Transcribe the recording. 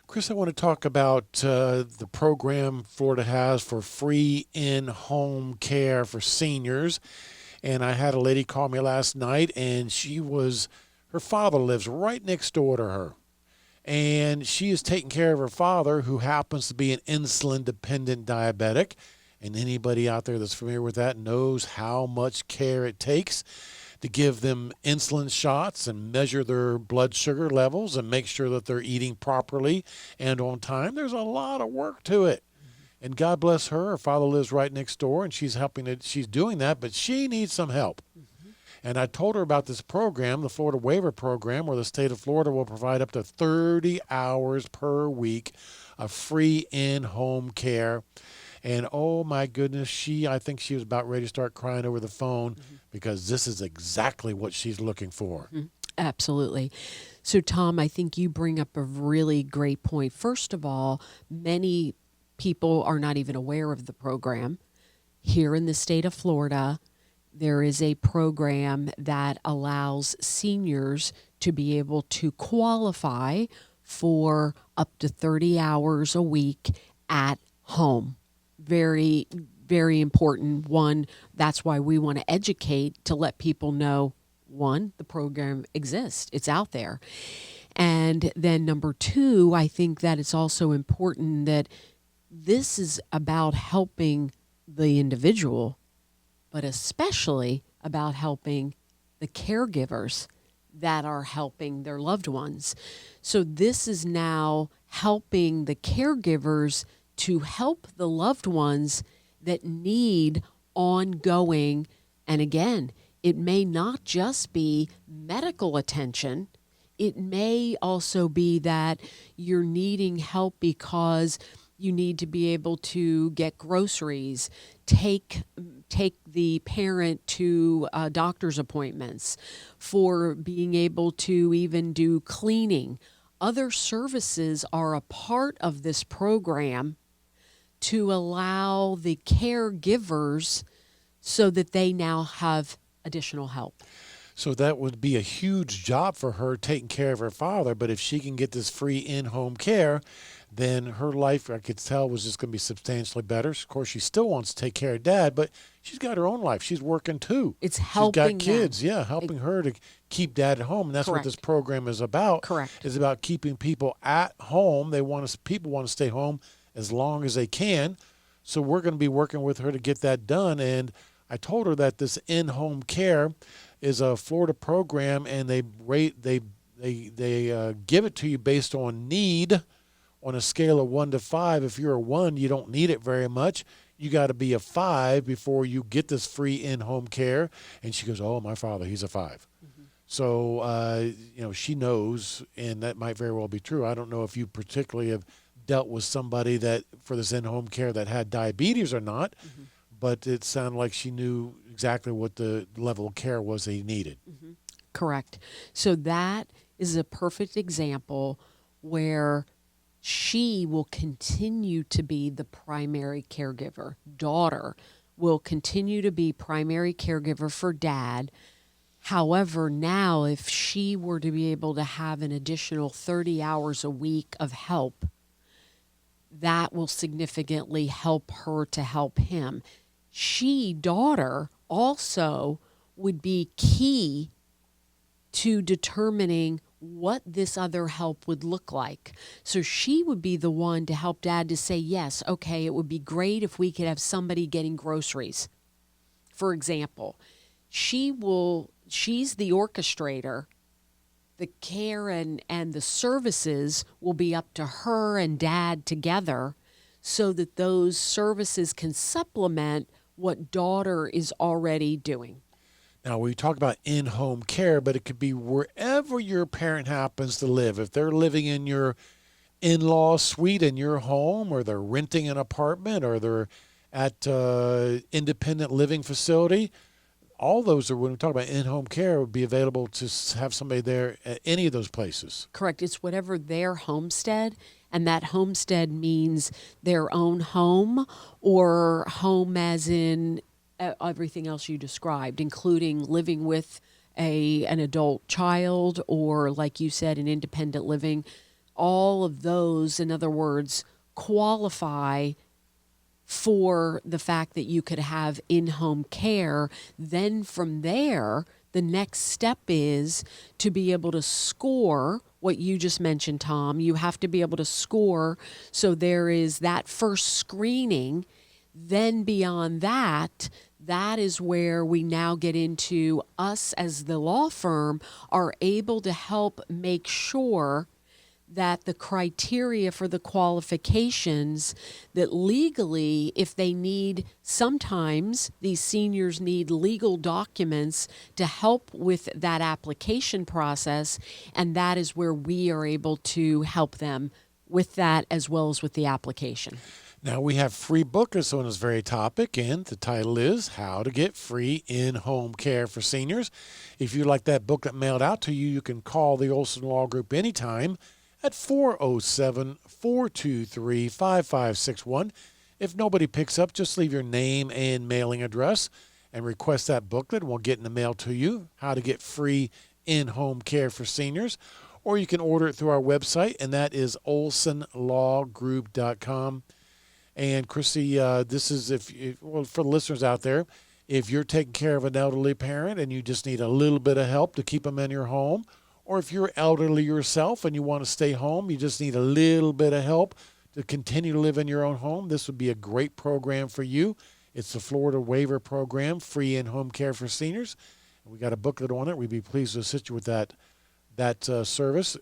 Chris, I want to talk about the program Florida has for free in-home care for seniors. And I had a lady call me last night, and her father lives right next door to her. And she is taking care of her father, who happens to be an insulin-dependent diabetic. And anybody out there that's familiar with that knows how much care it takes to give them insulin shots and measure their blood sugar levels and make sure that they're eating properly and on time. There's a lot of work to it. And God bless her. Her father lives right next door, and she's doing that, but she needs some help. And I told her about this program, the Florida Waiver Program, where the state of Florida will provide up to 30 hours per week of free in-home care. And oh my goodness, I think she was about ready to start crying over the phone because this is exactly what she's looking for. Absolutely. So, Tom, I think you bring up a really great point. First of all, many people are not even aware of the program. Here in the state of Florida, there is a program that allows seniors to be able to qualify for up to 30 hours a week at home. Very, very important. One, that's why we want to educate to let people know, one, the program exists. It's out there. And then number two, I think that it's also important that this is about helping the individual, but especially about helping the caregivers that are helping their loved ones. So this is now helping the caregivers to help the loved ones that need ongoing, and again, it may not just be medical attention. It may also be that you're needing help because you need to be able to get groceries, take the parent to doctor's appointments, for being able to even do cleaning. Other services are a part of this program to allow the caregivers so that they now have additional help. So that would be a huge job for her taking care of her father. But if she can get this free in-home care, then her life, I could tell, was just going to be substantially better. Of course, she still wants to take care of Dad, but she's got her own life. She's working too. It's helping. She's got kids, helping her to keep Dad at home. And that's Correct. what this program is about. Correct. It's about keeping people at home. People want to stay home as long as they can. So we're going to be working with her to get that done. And I told her that this in-home care is a Florida program, and they give it to you based on need, on a scale of 1 to 5. If you're a 1, you don't need it very much. You got to be a 5 before you get this free in-home care. And she goes, "Oh, my father, he's a 5." So she knows, and that might very well be true. I don't know if you particularly have dealt with somebody that for this in-home care that had diabetes or not. But it sounded like she knew exactly what the level of care was that he needed. Correct. So that is a perfect example where she will continue to be the primary caregiver. Daughter will continue to be primary caregiver for Dad. However, now if she were to be able to have an additional 30 hours a week of help, that will significantly help her to help him. Daughter, also would be key to determining what this other help would look like. So she would be the one to help Dad to say, yes, okay, it would be great if we could have somebody getting groceries. For example, she's the orchestrator. The care and the services will be up to her and Dad together so that those services can supplement what Daughter is already doing. Now, we talk about in-home care, but it could be wherever your parent happens to live. If they're living in your in-law suite in your home, or they're renting an apartment, or they're at independent living facility, all those are, when we talk about in-home care, would be available to have somebody there at any of those places. Correct. It's whatever their homestead, and that homestead means their own home, or home as in everything else you described, including living with an adult child, or like you said, an independent living. all of those, in other words, qualify for the fact that you could have in-home care, then from there, the next step is to be able to score what you just mentioned, Tom. You have to be able to score. So there is that first screening. Then beyond that, that is where we now get into us as the law firm are able to help make sure that the criteria for the qualifications, that legally, if they need, sometimes these seniors need legal documents to help with that application process, and that is where we are able to help them with that as well as with the application. Now, we have free booklets on this very topic, and the title is How to Get Free In-Home Care for Seniors. If you'd like that booklet mailed out to you, you can call the Olsen Law Group anytime at 407-423-5561. If nobody picks up, just leave your name and mailing address and request that booklet, and we'll get in the mail to you, How to Get Free In-Home Care for Seniors. Or you can order it through our website, and that is olsenlawgroup.com. And Christy, this is well, for the listeners out there, if you're taking care of an elderly parent and you just need a little bit of help to keep them in your home, or if you're elderly yourself and you want to stay home, you just need a little bit of help to continue to live in your own home, this would be a great program for you. It's the Florida Waiver Program, Free In-Home Care for Seniors. And we got a booklet on it. We'd be pleased to assist you with that service.